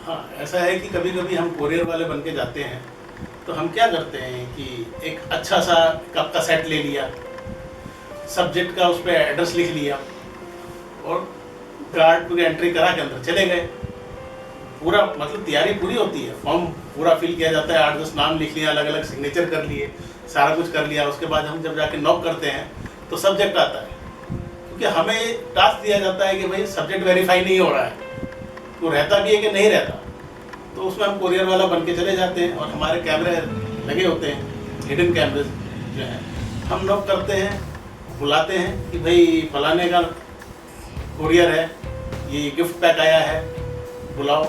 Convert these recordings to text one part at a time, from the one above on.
हाँ, ऐसा है कि कभी कभी हम कोरियर वाले बन के जाते हैं तो हम क्या करते हैं कि एक अच्छा सा कप का सेट ले लिया, सब्जेक्ट का उस पर एड्रेस लिख लिया और कार्ड पे एंट्री करा के अंदर चले गए। पूरा मतलब तैयारी पूरी होती है, फॉर्म पूरा फिल किया जाता है, 8-10 नाम लिख लिया, अलग अलग सिग्नेचर कर लिए, सारा कुछ कर लिया। उसके बाद हम जब जाके नॉक करते हैं तो सब्जेक्ट आता है, क्योंकि हमें टास्क दिया जाता है कि भाई सब्जेक्ट वेरीफाई नहीं हो रहा है, तो रहता भी है कि नहीं रहता। तो उसमें हम कोरियर वाला बन के चले जाते हैं और हमारे कैमरे लगे होते हैं, हिडन कैमरे जो हैं। हम नॉक करते हैं, बुलाते हैं कि भाई फलाने का कोरियर है, ये गिफ्ट पैक आया है, बुलाओ।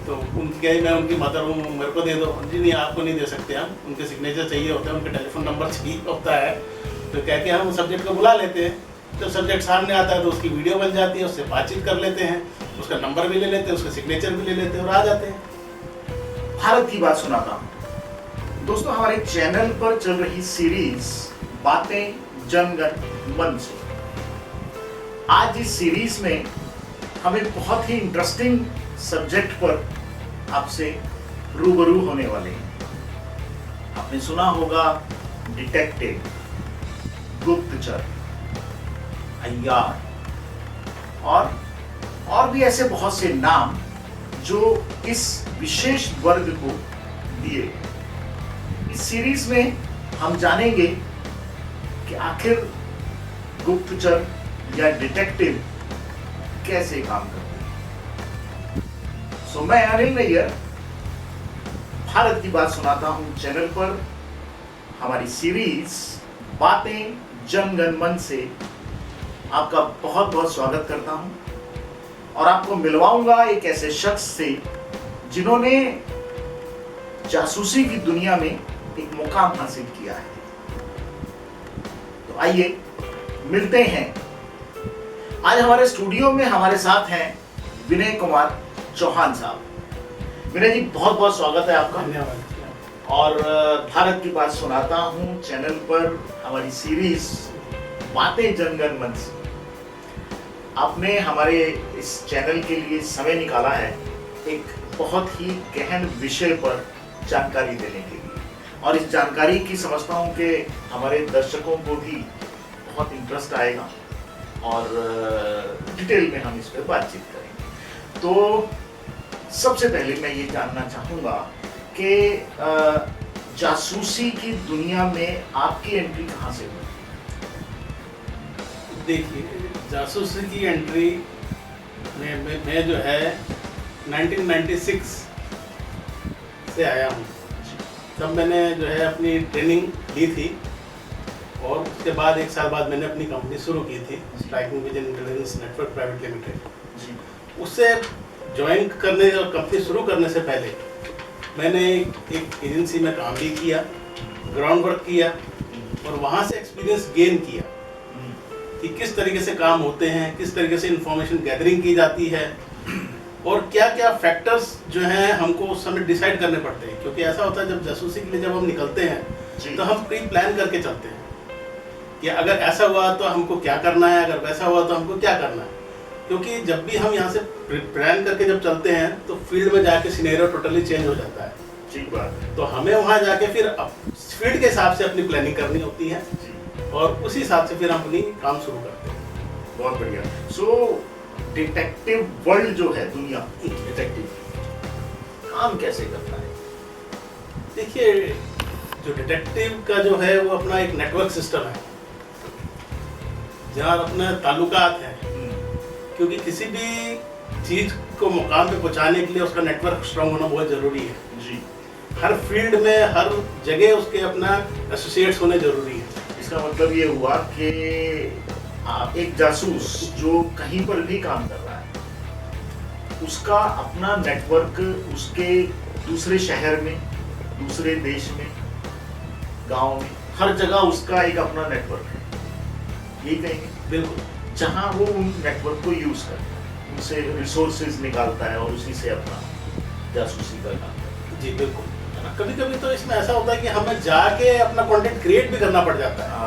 तो उनकी कही मैं उनकी मदर हूँ, मेरे को दे दो। जी नहीं, आपको नहीं दे सकते हम, उनके सिग्नेचर चाहिए होते हैं, उनके टेलीफोन नंबर चाहिए होता है। तो कह के हम सब्जेक्ट को बुला लेते हैं। जब सब्जेक्ट सामने आता है तो उसकी वीडियो बन जाती है, उससे बातचीत कर लेते हैं, उसका नंबर भी ले लेते हैं, उसका सिग्नेचर भी ले लेते हैं और आ जाते हैं। भारत की बात सुनाता हूँ। दोस्तों, हमारे चैनल पर चल रही सीरीज बातें जनगण मन से, आज इस सीरीज में हम एक बहुत ही इंटरेस्टिंग सब्जेक्ट पर आपसे रूबरू होने वाले हैं। आपने सुना होगा डिटेक्टिव, गुप्तचर, अय्यार और भी ऐसे बहुत से नाम जो इस विशेष वर्ग को दिए। इस सीरीज में हम जानेंगे कि आखिर गुप्तचर या डिटेक्टिव कैसे काम करते हैं। सो मैं अनिल नैयर भारत की बात सुनाता हूं चैनल पर हमारी सीरीज बातें जनगण मन से आपका बहुत बहुत स्वागत करता हूं और आपको मिलवाऊंगा एक ऐसे शख्स से जिन्होंने जासूसी की दुनिया में एक मुकाम हासिल किया है। तो आइए मिलते हैं। आज हमारे स्टूडियो में हमारे साथ हैं विनय कुमार चौहान साहब। विनय जी, बहुत बहुत स्वागत है आपका। धन्यवाद। और भारत की बात सुनाता हूं चैनल पर हमारी सीरीज बातें जनगण मन से आपने हमारे इस चैनल के लिए समय निकाला है एक बहुत ही गहन विषय पर जानकारी देने के लिए, और इस जानकारी की समझता हूं कि हमारे दर्शकों को भी बहुत इंटरेस्ट आएगा और डिटेल में हम इस पर बातचीत करेंगे। तो सबसे पहले मैं ये जानना चाहूँगा कि जासूसी की दुनिया में आपकी एंट्री कहाँ से हुई? देखिए, जासूसी की एंट्री में जो है 1996 से आया हूँ। तब मैंने जो है अपनी ट्रेनिंग ली थी और उसके बाद 1 साल बाद मैंने अपनी कंपनी शुरू की थी, striking vision intelligence network private limited. उससे ज्वाइन करने और कंपनी शुरू करने से पहले मैंने एक एजेंसी में काम भी किया, ग्राउंड वर्क किया और वहाँ से एक्सपीरियंस गेन किया कि किस तरीके से काम होते हैं, किस तरीके से इंफॉर्मेशन गैदरिंग की जाती है और क्या क्या फैक्टर्स जो हैं हमको उस समय डिसाइड करने पड़ते हैं। क्योंकि ऐसा होता है जब जासूसी के लिए जब हम निकलते हैं तो हम प्री प्लान करके चलते हैं कि अगर ऐसा हुआ तो हमको क्या करना है, अगर वैसा हुआ तो हमको क्या करना है। क्योंकि जब भी हम यहाँ से प्लान करके जब चलते हैं तो फील्ड में जाके सिनेरियो टोटली चेंज हो जाता है। ठीक बात है। तो हमें वहाँ जाके फिर फील्ड के हिसाब से अपनी प्लानिंग करनी होती है और उसी हिसाब से फिर हम अपनी काम शुरू करते हैं। बहुत बढ़िया। सो डिटेक्टिव वर्ल्ड जो है दुनिया, डिटेक्टिव काम कैसे करता है? देखिए, जो डिटेक्टिव का जो है वो अपना एक नेटवर्क सिस्टम है जहाँ अपने ताल्लुकात हैं, क्योंकि किसी भी चीज को मुकाम पे पहुँचाने के लिए उसका नेटवर्क स्ट्रांग होना बहुत जरूरी है जी। हर फील्ड में हर जगह उसके अपना एसोसिएट्स होने जरूरी है। इसका मतलब ये हुआ कि एक जासूस जो कहीं पर भी काम कर रहा है उसका अपना नेटवर्क उसके दूसरे शहर में, दूसरे देश में, गांव में, हर जगह उसका एक अपना नेटवर्क है, यही कहेंगे? बिल्कुल। जहां वो उन नेटवर्क को यूज करता है, उनसे रिसोर्सेज निकालता है और उसी से अपना जासूसी का काम करता है। जी बिल्कुल। कभी कभी तो इसमें ऐसा होता है कि हमें जाके अपना कंटेंट क्रिएट भी करना पड़ जाता है।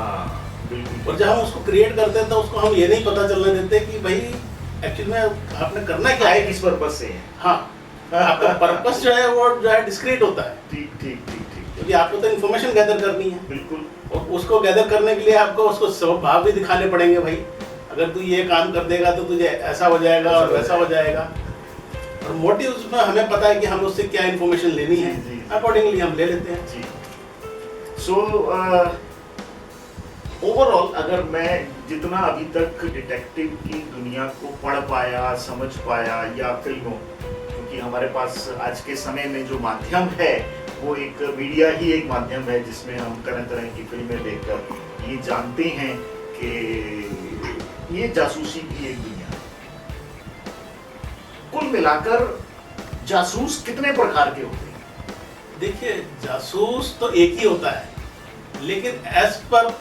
बिल्कुल। और जब हम उसको क्रिएट करते हैं तो उसको हम ये नहीं पता चलने देते कि भाई एक्चुअली में आपने करना क्या है, किस पर्पस से है। हाँ, आपका पर्पस जो है वो जो है डिस्क्रीट होता है, ठीक ठीक ठीक ठीक, क्योंकि आपको तो इन्फॉर्मेशन गैदर करनी है, बिल्कुल। और उसको गैदर करने के लिए आपको उसको स्वभाव भी दिखाने पड़ेंगे। भाई अगर तू ये काम कर देगा तो तुझे ऐसा हो जाएगा और वैसा हो जाएगा, और मोटिव उसमें हमें पता है कि हम उससे क्या इन्फॉर्मेशन लेनी है, जी, जी। अकॉर्डिंगली हम ले लेते हैं। जी। सो ओवरऑल अगर मैं जितना अभी तक डिटेक्टिव की दुनिया को पढ़ पाया, समझ पाया, या फिल्मों, क्योंकि हमारे पास आज के समय में जो माध्यम है वो एक मीडिया ही एक माध्यम है जिसमें हम तरह तरह की फिल्में देखकर ये जानते हैं कि ये जासूसी की एक दुनिया है। कुल मिलाकर जासूस कितने प्रकार के होते हैं? देखिए, जासूस तो एक ही होता है, लेकिन एज पर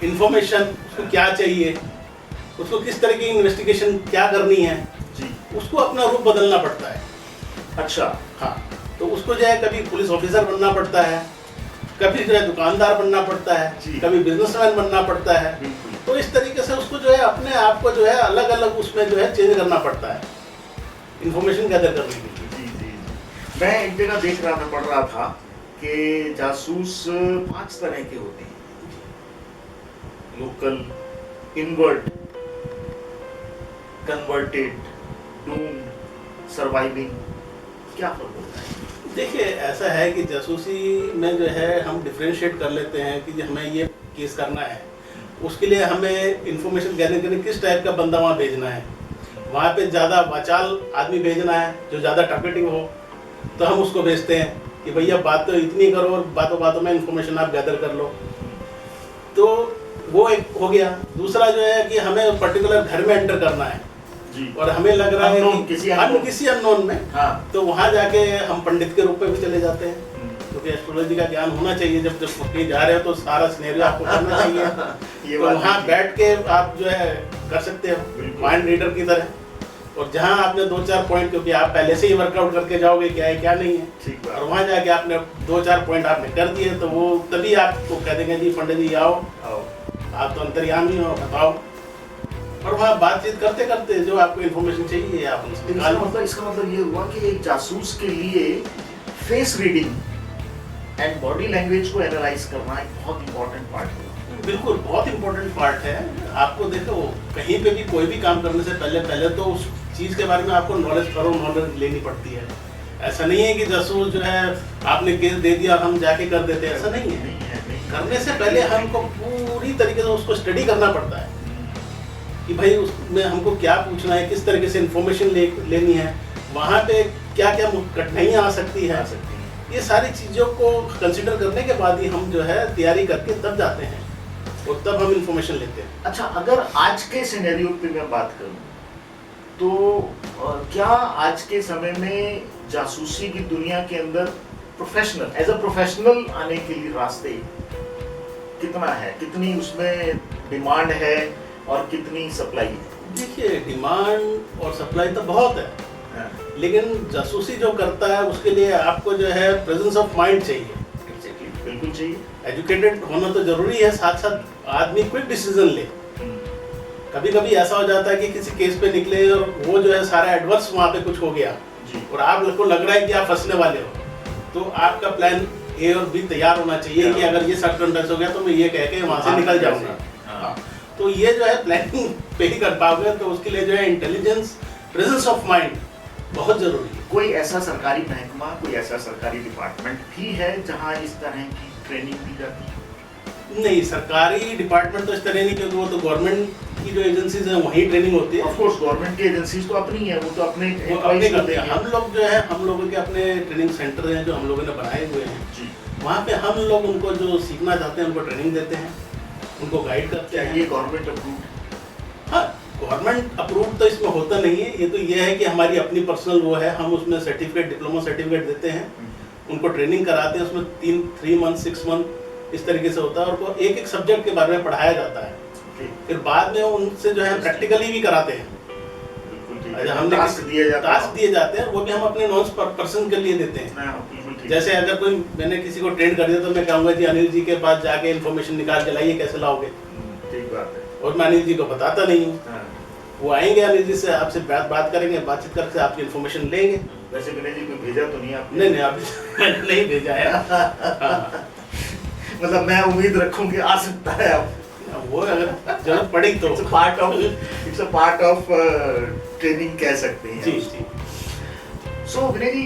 इंफॉर्मेशन उसको क्या चाहिए, उसको किस तरह की इन्वेस्टिगेशन क्या करनी है, जी, उसको अपना रूप बदलना पड़ता है। अच्छा, हाँ, तो उसको जो है कभी पुलिस ऑफिसर बनना पड़ता है, कभी जो है दुकानदार बनना पड़ता है, जी। कभी बिजनेसमैन बनना पड़ता है। बिल्कुल। तो इस तरीके से उसको जो है अपने आप को जो है अलग अलग उसमें जो है चेंज करना पड़ता है इंफॉर्मेशन गैदर करने के लिए। जी जी जी। मैं एक जगह देख रहा था, पढ़ रहा था कि जासूस 5 तरह के होते हैं: local, invert, converted, doom, surviving. क्या फर्क होता है? देखिए, ऐसा है कि जासूसी में जो है हम डिफ्रेंशिएट कर लेते हैं कि हमें ये केस करना है, उसके लिए हमें इंफॉर्मेशन गैदर करने किस टाइप का बंदा वहाँ भेजना है। वहाँ पे ज़्यादा वाचाल आदमी भेजना है जो ज़्यादा टॉकेटिव हो, तो हम उसको भेजते हैं कि भैया बात तो इतनी करो और बातों बातों में इंफॉर्मेशन आप गैदर कर लो। तो वो एक हो गया। दूसरा जो है कि हमें पर्टिकुलर घर में एंटर करना है जी, और हमें लग रहा है Unknown, कि किसी अननोन में, हाँ, तो वहाँ जाके हम पंडित के रूप में भी चले जाते हैं, हम्म, क्योंकि एस्ट्रोलॉजी का ज्ञान होना चाहिए। जब कहीं जा रहे हो तो सारा सिनेरियो आपको करना चाहिए। ये तो बात वहाँ भी बैठ के आप जो है कर सकते हो बिल्कुल। माइंड रीडर की तरह, और जहाँ आपने 2-4 पॉइंट, क्योंकि आप पहले से ही वर्कआउट करके जाओगे क्या है क्या नहीं है, ठीक बात। और वहाँ जाके आपने 2-4 पॉइंट आपने कर दिए, तो वो तभी आपको कह देंगे जी पंडित जी आओ, आओ। आप तो अंतर्यामी हो, बताओ। और वहाँ बातचीत करते करते जो आपको इन्फॉर्मेशन चाहिए आप उनसे निकाल लो। इसका मतलब ये हुआ कि एक जासूस के लिए face reading and body language को एनालाइज करना एक बहुत इंपॉर्टेंट पार्ट है। बिल्कुल, बहुत इंपॉर्टेंट पार्ट है। आपको देखो, कहीं पे भी कोई भी काम करने से पहले तो उस चीज़ के बारे में आपको नॉलेज लेनी पड़ती है। ऐसा नहीं है कि जासूस जो है आपने केस दे दिया और हम जाके कर देते हैं, ऐसा नहीं है। करने से पहले हमको पूरी तरीके से उसको स्टडी करना पड़ता है कि भाई उसमें हमको क्या पूछना है, किस तरीके से इंफॉर्मेशन लेनी है, वहाँ पे क्या क्या कठिनाइयाँ आ सकती है। ये सारी चीज़ों को कंसिडर करने के बाद ही हम जो है तैयारी करके तब जाते हैं और तब हम इंफॉर्मेशन लेते हैं। अच्छा, अगर आज के सिनेरियो पे मैं बात करूं तो क्या आज के समय में जासूसी की दुनिया के अंदर एज अ प्रोफेशनल आने के लिए रास्ते कितना है, कितनी उसमें डिमांड है और कितनी सप्लाई है? देखिए, डिमांड और सप्लाई तो बहुत है, हाँ, लेकिन जासूसी जो करता है उसके लिए आपको जो है प्रेजेंस ऑफ माइंड चाहिए। exactly, बिल्कुल चाहिए। एजुकेटेड होना तो जरूरी है, साथ साथ आदमी क्विक डिसीजन ले। कभी कभी ऐसा हो जाता है कि किसी केस पे निकले और वो जो है सारा एडवर्स वहाँ पे कुछ हो गया जी, और आपको लग रहा है कि आप फंसने वाले हो, तो आपका प्लान ए और बी तैयार होना चाहिए कि अगर ये सर्कमस्टेंस हो गया तो मैं ये कह के वहाँ से निकल जाऊंगा। हाँ, तो ये जो है प्लानिंग पे ही कर पाओगे, तो उसके लिए जो है इंटेलिजेंस, प्रेजेंस ऑफ माइंड बहुत जरूरी है। कोई ऐसा सरकारी महकमा, कोई ऐसा सरकारी डिपार्टमेंट भी है जहाँ इस तरह की ट्रेनिंग दी जाती है? नहीं, सरकारी डिपार्टमेंट तो इस तरह नहीं, क्योंकि वो तो गवर्नमेंट की जो एजेंसीज हैं वहीं ट्रेनिंग होती है। ऑफ कोर्स गवर्नमेंट की एजेंसीज तो अपनी है, वो तो अपने वो employees अपने को करते हैं। देंगे। हम लोग जो है, हम लोगों के अपने ट्रेनिंग सेंटर हैं जो हम लोगों ने बनाए हुए हैं, जी, वहाँ पे हम लोग उनको जो सीखना चाहते हैं उनको ट्रेनिंग देते हैं, उनको गाइड करते क्या हैं। ये गवर्नमेंट अप्रूव्ड? हाँ, गवर्नमेंट अप्रूव तो इसमें होता नहीं है, ये तो ये है कि हमारी अपनी पर्सनल वो है, हम उसमें सर्टिफिकेट, डिप्लोमा सर्टिफिकेट देते हैं, उनको ट्रेनिंग कराते हैं, उसमें 3 मंथ 6 मंथ इस तरीके से होता है, और उनको एक एक सब्जेक्ट के बारे में पढ़ाया जाता है। फिर बाद में उनसे जो है प्रैक्टिकली भी कराते हैं। बिल्कुल ठीक अच्छा, है। हमने टास्क दिए जाते हैं। टास्क दिए जाते हैं, वो भी हम अपने नॉन पर्सन के लिए देते हैं। हाँ, बिल्कुल ठीक। जैसे अगर कोई मैंने किसी को ट्रेन कर दिया तो मैं कहूँगा जी अनिल जी के पास जाके इन्फॉर्मेशन निकाल के लाइए, कैसे लाओगे, ठीक बात है। और मैं अनिल जी को बताता नहीं हूँ। हाँ, वो आएंगे अनिल जी से आपसे बात करेंगे, बातचीत करके आपकी इन्फॉर्मेशन लेंगे। वैसे विनय जी कोई भेजा तो नहीं आपने? नहीं आप मैंने नहीं भेजा है। हाँ। मतलब मैं उम्मीद रखूं कि आ सकता है आप। वो अगर जरूरत पड़ी तो it's a part of training कह सकते हैं। जी जी। सो विनय जी,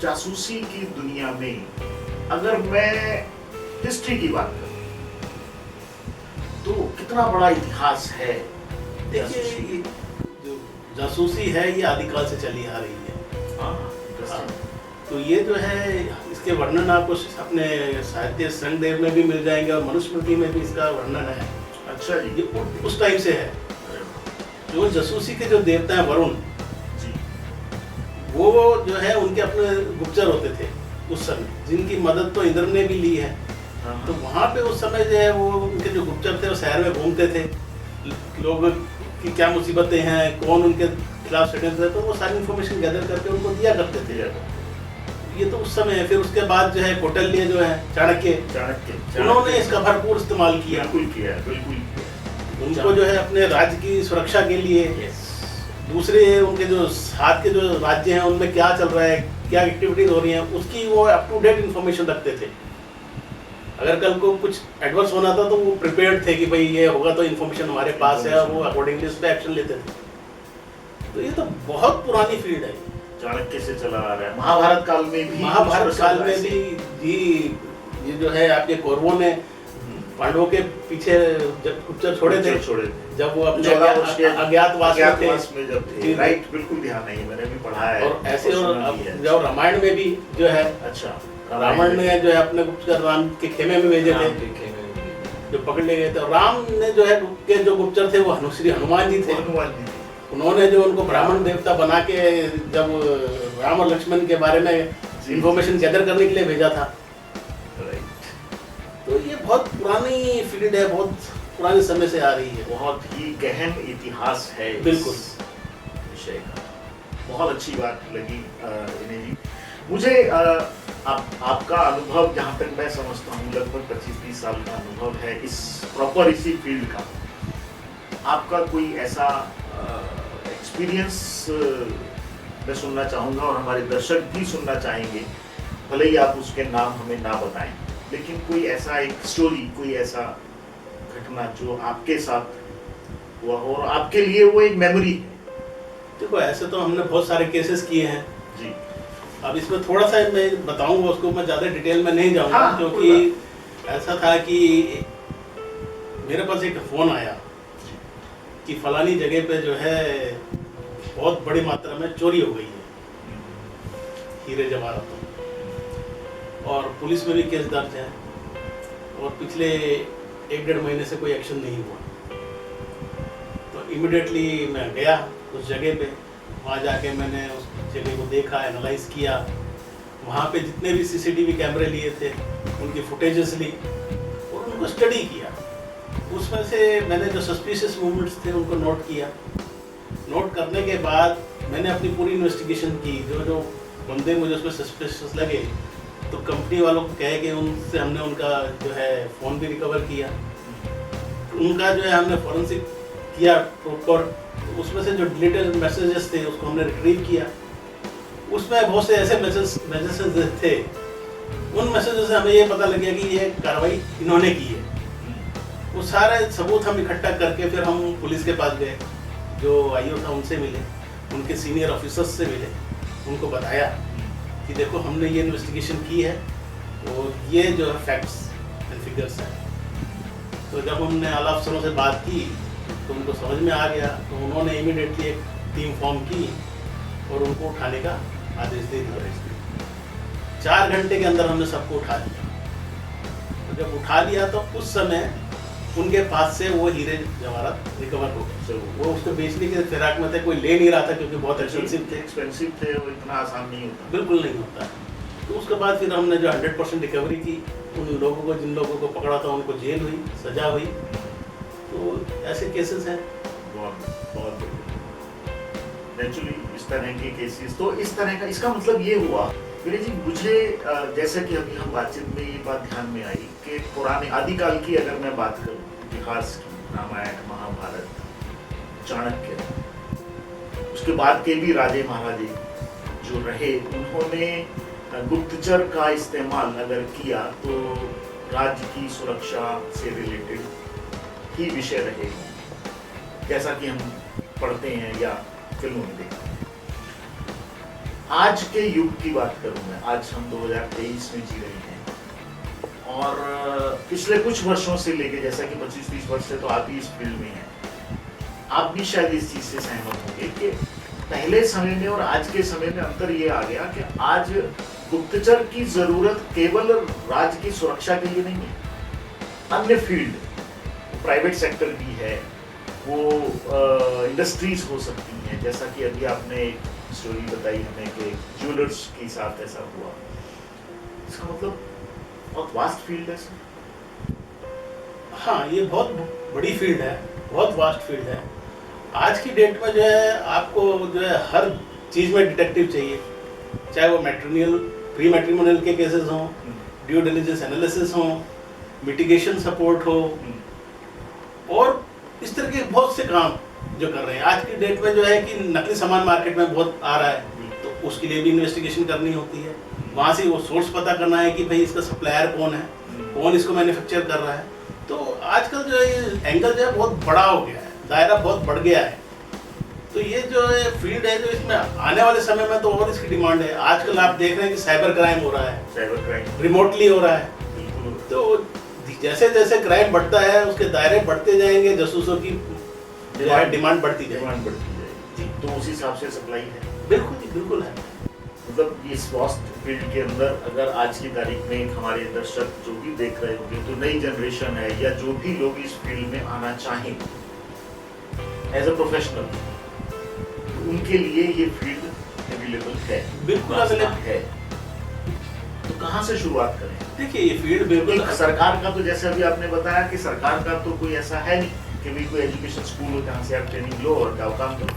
जासूसी की दुनिया में अगर मैं हिस्ट्री की बात करूं तो कितना बड़ा इतिहास है। देखिए ये जो जासूसी है ये आदिकाल से चली आ रही है। हाँ, तो ये जो है इसके वर्णन आपको अपने साहित्य संगदेव में भी मिल जाएंगे और मनुस्मृति में भी इसका वर्णन है। अच्छा जी। ये उस टाइम से है। जो जासूसी के जो देवता हैं वरुण जी, वो जो है उनके अपने गुप्तचर होते थे उस समय, जिनकी मदद तो इंद्र ने भी ली है। हाँ, तो वहाँ पे उस समय जो है वो उनके जो गुप्तचर थे वो शहर में घूमते थे, लोग की क्या मुसीबतें हैं, कौन उनके खिलाफ षड्यंत्र है, तो वो सारी इन्फॉर्मेशन गैदर करके उनको दिया करते थे। ये तो उस समय है। फिर उसके बाद जो है कौटिल्य जो है चाणक्य, उन्होंने इसका भरपूर इस्तेमाल किया। बिल्कुल उनको जो है अपने राज्य की सुरक्षा के लिए दूसरे उनके जो साथ के जो राज्य हैं उनमें क्या चल रहा है, क्या एक्टिविटीज हो रही हैं, उसकी वो अप टू डेट इन्फॉर्मेशन रखते थे। अगर कल को कुछ एडवर्स होना था तो वो प्रिपेयर्ड थे कि भाई ये होगा तो इन्फॉर्मेशन हमारे पास है, और वो अकॉर्डिंगली उस पर एक्शन लेते थे। तो ये तो बहुत पुरानी फील्ड है, चाणक्य से चला आ रहा है। महाभारत काल में भी जी ये जो है आपके कौरवों ने पांडवों के पीछे जब गुप्तचर छोड़े थे, जब वो अपने अज्ञातवास में जब थे। राइट, बिल्कुल ध्यान नहीं, मैंने भी पढ़ा है। और ऐसे और जब रामायण में भी जो है, अच्छा, रावण ने जो है अपने गुप्तचर राम के खेमे में भेजे थे, जो पकड़ ले गए थे। राम ने जो है के जो गुप्तचर थे वो श्री हनुमान जी थे। उन्होंने जो उनको ब्राह्मण देवता बना के जब राम और लक्ष्मण के बारे में इंफॉर्मेशन गैदर करने के लिए भेजा था। तो ये बहुत पुरानी फील्ड है, बहुत पुराने समय से आ रही है। बहुत ही गहन इतिहास है बिल्कुल विषय का। बहुत अच्छी बात लगी विनय जी मुझे। आपका अनुभव, जहाँ तक मैं समझता हूँ, लगभग 25-30 साल का अनुभव है इस प्रॉपर इसी फील्ड का। आपका कोई ऐसा एक्सपीरियंस मैं सुनना चाहूँगा और हमारे दर्शक भी सुनना चाहेंगे, भले ही आप उसके नाम हमें ना बताएं, लेकिन कोई ऐसा एक स्टोरी, कोई ऐसा घटना जो आपके साथ हुआ हो और आपके लिए वो एक मेमोरी है। देखो ऐसे तो हमने बहुत सारे केसेस किए हैं जी। अब इसमें थोड़ा सा मैं बताऊंगा, उसको मैं ज़्यादा डिटेल में नहीं जाऊंगा। हाँ, क्योंकि ऐसा था कि मेरे पास एक फ़ोन आया कि फलानी जगह पे जो है बहुत बड़ी मात्रा में चोरी हो गई है हीरे जवाहरात, और पुलिस में भी केस दर्ज है, और पिछले 1-1.5 महीने से कोई एक्शन नहीं हुआ। तो इमिडिएटली मैं गया उस जगह पे। वहाँ जाके मैंने उस जगह को देखा, एनालाइज किया, वहाँ पे जितने भी सीसीटीवी कैमरे लिए थे उनकी फुटेजेस ली और उनको स्टडी किया। उसमें से मैंने जो सस्पिशियस मूवमेंट्स थे उनको नोट किया। नोट करने के बाद मैंने अपनी पूरी इन्वेस्टिगेशन की। जो जो बंदे मुझे उसमें सस्पिशियस लगे तो कंपनी वालों को कहे कि उनसे हमने उनका जो है फ़ोन भी रिकवर किया, उनका जो है हमने फॉरेंसिक किया प्रॉपर। उसमें से जो डिलीटेड मैसेजेस थे उसको हमने रिट्रीव किया। उसमें बहुत से ऐसे मैसेजेस थे, उन मैसेजेस से हमें ये पता लग गया कि ये कार्रवाई इन्होंने की है। वो सारे सबूत हम इकट्ठा करके फिर हम पुलिस के पास गए, जो आईओ था उनसे मिले, उनके सीनियर ऑफिसर्स से मिले, उनको बताया कि देखो हमने ये इन्वेस्टिगेशन की है और ये जो है फैक्ट्स एंड फिगर्स हैं। तो जब हमने आला अफसरों से बात की तो उनको समझ में आ गया, तो उन्होंने इमीडिएटली एक टीम फॉर्म की और उनको उठाने का आदेश दे दिया। 4 घंटे के अंदर हमने सबको उठा लिया। तो जब उठा लिया तो उस समय उनके पास से वो हीरे जवाहरात रिकवर हो गए। वो उसको बेचने के फिराक में थे, कोई ले नहीं रहा था क्योंकि बहुत एक्सपेंसिव थे, वो इतना आसान नहीं होता, बिल्कुल नहीं होता। तो उसके बाद फिर हमने जो 100% रिकवरी की, उन लोगों को जिन लोगों को पकड़ा था उनको जेल हुई, सजा हुई। तो ऐसे केसेस हैं बहुत नेचुरली इस तरह के केसेस। तो इस तरह का, इसका मतलब ये हुआ विनय जी मुझे, जैसे कि अभी हम बातचीत में ये बात ध्यान में आई कि पुराने आदिकाल की अगर मैं बात करूं, इतिहास की, रामायण, महाभारत, चाणक्य, उसके बाद के भी राजे महाराजे जो रहे, उन्होंने गुप्तचर का इस्तेमाल अगर किया तो राज्य की सुरक्षा से रिलेटेड ही विषय रहे, जैसा कि हम पढ़ते हैं या फिल्मों में देखते हैं। आज के युग की बात करूं मैं, आज हम 2023 में जी रहे हैं और पिछले कुछ वर्षों से लेके, जैसा कि 25-30 वर्ष से तो आप ही इस फील्ड में हैं, आप भी शायद इस चीज से सहमत होंगे कि पहले समय में और आज के समय में अंतर ये आ गया कि आज गुप्तचर की जरूरत केवल राज्य की सुरक्षा के लिए नहीं है, अन्य फील्ड, प्राइवेट सेक्टर भी है, वो इंडस्ट्रीज हो सकती हैं, जैसा कि अभी आपने एक स्टोरी बताई हमें कि ज्वेलर्स के साथ ऐसा हुआ। इसका मतलब बहुत वास्ट फील्ड है सर। हाँ, ये बहुत बड़ी फील्ड है, बहुत वास्ट फील्ड है। आज की डेट में जो है आपको जो है हर चीज़ में डिटेक्टिव चाहिए, चाहे वो मैट्रिमोनियल, प्री मैट्रिमोनियल के केसेस हों, ड्यू डिलिजेंस एनालिसिस हों, मिटिगेशन सपोर्ट हो, और इस तरह के बहुत से काम जो कर रहे हैं। आज की डेट में जो है कि नकली सामान मार्केट में बहुत आ रहा है, तो उसके लिए भी इन्वेस्टिगेशन करनी होती है। वहाँ से वो सोर्स पता करना है कि भाई इसका सप्लायर कौन है, कौन इसको मैन्युफैक्चर कर रहा है। तो आजकल जो है एंगल जो है बहुत बड़ा हो गया है, दायरा बहुत बढ़ गया है। तो ये जो है फील्ड है, जो इसमें आने वाले समय में तो और इसकी डिमांड है। आजकल आप देख रहे हैं कि साइबर क्राइम हो रहा है, साइबर क्राइम रिमोटली हो रहा है। तो जैसे जैसे क्राइम बढ़ता है उसके दायरे बढ़ते जाएंगे, जासूसों की जो है डिमांड बढ़ती जाएगी। जी, तो उसी हिसाब से सप्लाई है। बिल्कुल जी, बिल्कुल है। मतलब इस वास्ट फील्ड के अंदर अगर आज की तारीख में हमारे दर्शक जो भी देख रहे होंगे, तो नई जनरेशन है या जो भी लोग इस फील्ड में आना चाहें एज अ प्रोफेशनल, उनके लिए ये फील्ड अवेलेबल है, बिल्कुल अवेलेबल है। तो कहाँ से शुरुआत करें? देखिए, ये फील्ड बिल्कुल सरकार का तो जैसे अभी आपने बताया कि सरकार का तो कोई ऐसा है नहीं कि भी कोई एजुकेशन स्कूल हो जहाँ से आप ट्रेनिंग लो और क्या काम करो।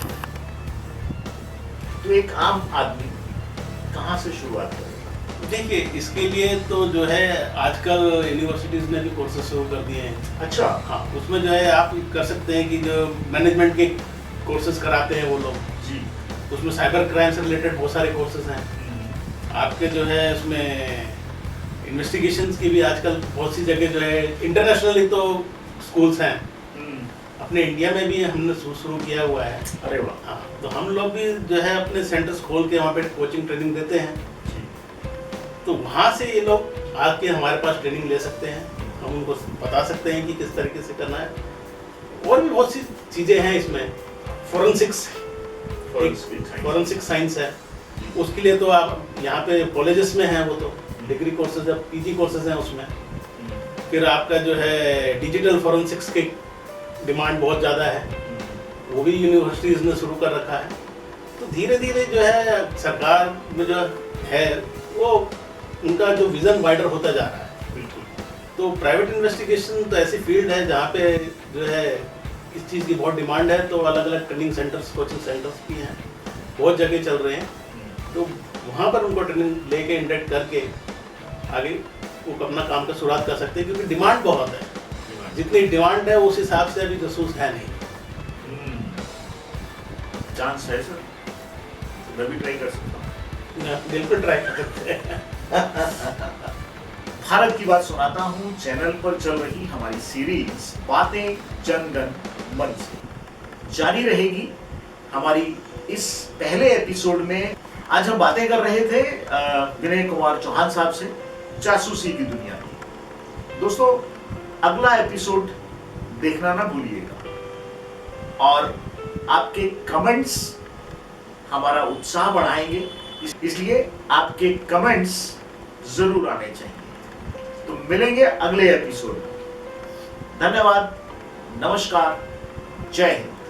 तो एक आम आदमी कहाँ से शुरुआत करें? देखिए, इसके लिए तो जो है आजकल यूनिवर्सिटीज ने भी कोर्सेज शुरू कर दिए हैं। अच्छा। हाँ, उसमें जो है आप कर सकते हैं कि जो मैनेजमेंट के कोर्सेज कराते हैं वो लोग जी, उसमें साइबर क्राइम से रिलेटेड बहुत सारे कोर्सेज हैं। आपके जो है उसमें इन्वेस्टिगेशंस की भी आजकल बहुत सी जगह जो है, इंटरनेशनली तो स्कूल्स हैं, अपने इंडिया में भी हमने शुरू किया हुआ है। अरे वाह। हाँ, तो हम लोग भी जो है अपने सेंटर्स खोल के वहाँ पे कोचिंग ट्रेनिंग देते हैं। तो वहाँ से ये लोग आके हमारे पास ट्रेनिंग ले सकते हैं, हम उनको बता सकते हैं कि किस तरीके से करना है। और भी बहुत सी चीज़ें हैं इसमें। फोरेंसिक्स साइंस है, उसके लिए तो आप यहाँ पे कॉलेजेस में हैं, वो तो डिग्री कोर्सेज है, पीजी कोर्सेज हैं उसमें। फिर आपका जो है डिजिटल फोरेंसिक्स की डिमांड बहुत ज़्यादा है, वो भी यूनिवर्सिटीज़ ने शुरू कर रखा है। तो धीरे धीरे जो है सरकार में जो है वो उनका जो विज़न वाइडर होता जा रहा है। बिल्कुल। तो प्राइवेट इन्वेस्टिगेशन तो ऐसी फील्ड है जहाँ पे जो है इस चीज़ की बहुत डिमांड है। तो अलग अलग ट्रेनिंग सेंटर्स, कोचिंग सेंटर्स भी हैं, बहुत जगह चल रहे हैं। तो वहाँ पर उनको ट्रेनिंग लेके इंडक्ट करके आगे वो अपना काम का शुरुआत कर सकते हैं, क्योंकि डिमांड बहुत है। जितनी डिमांड है उस हिसाब से अभी जासूस है नहीं। चांस है सर, तो मैं भी ट्राई कर सकता हूँ। बिल्कुल ट्राई कर सकते हैं। भारत की बात सुनाता हूँ चैनल पर चल रही हमारी सीरीज बातें जनगण मन से जारी रहेगी। हमारी इस पहले एपिसोड में आज हम बातें कर रहे थे विनय कुमार चौहान साहब से, जासूसी की दुनिया की। दोस्तों, अगला एपिसोड देखना ना भूलिएगा और आपके कमेंट्स हमारा उत्साह बढ़ाएंगे, इसलिए आपके कमेंट्स जरूर आने चाहिए। तो मिलेंगे अगले एपिसोड में। धन्यवाद, नमस्कार, जय हिंद।